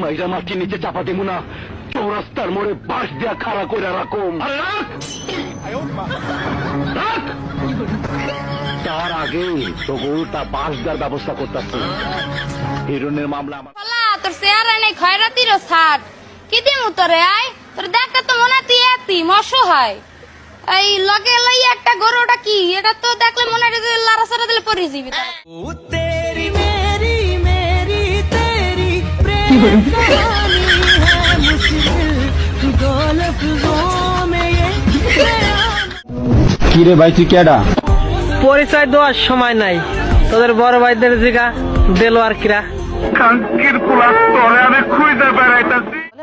মাইরা মাটির নিচে চাপা দিব না, চৌরাস্তার মোড়ে বাঁশ দিয়া খাড়া করে রাখুম। তার আগে তো উল্টা বাঁশ দেওয়ার ব্যবস্থা করতেছি। হিরোনের মামলা আমার তোর চেহারা নেই খয়রাতিরও ছাড় কি দিমু তোরে আয় তোর দেখতে তো মনে তুই এতি অসহায় এই লগে লই একটা গরুটা কি এটা তো দেখলে মনে হয় যে লারাসারা দিলে পড়ে যাবি तेरी मेरी मेरी तेरी प्रेम कहानी है मुश्किल दो लफ्जों में ये কি রে ভাই তুই কেডা? পরিচয় দেওয়ার সময় নাই তোদের বড় ভাইদের জিগা দেলো আর কিরা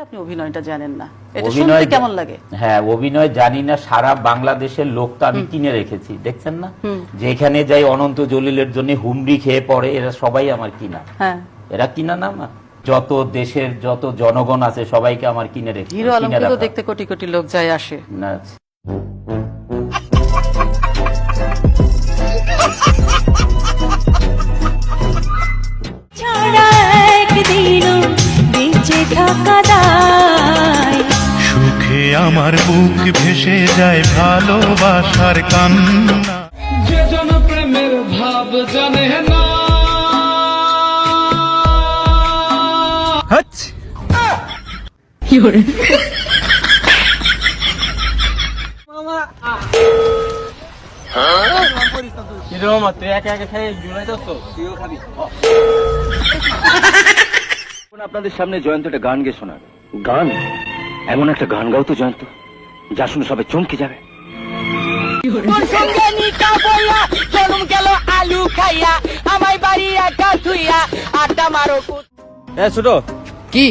আপনি অভিনয়টা জানেন না, এটা শুনতে কেমন লাগে? হ্যাঁ, অভিনয় জানি না, সারা বাংলাদেশের লোক তো আমি কিনে রেখেছি, দেখছেন না? যেখানে যাই অনন্ত জলিলের জন্য হুমড়ি খেয়ে পড়ে, এরা সবাই আমার কিনা। হ্যাঁ, এরা কিনা না আমার, যত দেশের যত জনগণ আছে সবাইকে আমার কিনে রেখেছি। হিরো আলমকে তো দেখতে কোটি কোটি লোক যায় আসে। না, সুখে আমার বুক ভেসে যায় ভালোবাসার কান্না। যে জন প্রেমের ভাব জানে না কি করে আপনাদের সামনে জয়ন্ত একটা গান গেয়ে শোনার। গান? এমন একটা গান গাও তো জয়ন্ত, যা শুনে সবাই চমকে যাবে। আলু খাইয়া আমায় বাড়ি একা থুইয়া আটা মারো। ছোট কি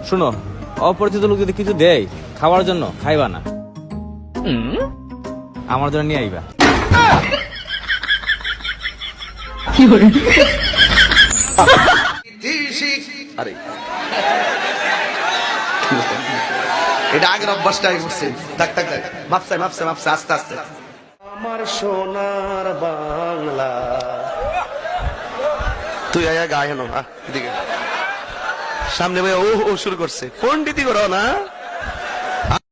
শুনো, অপরিচিত লোক যদি কিছু দেয় খাওয়ার জন্য, খাইবা না, আমার জন্য নিয়ে আইবা। কি করে আরে এটা আগের অভ্যাসটাই করছে। থাক থাক থাক, মাপসে মাপসে মাপসে আস্তে আস্তে। আমার সোনার বাংলা, তুই আয়া গায়ে না এদিকে সামনে ভাই ও শুরু করছে, কোন দিদি করো না।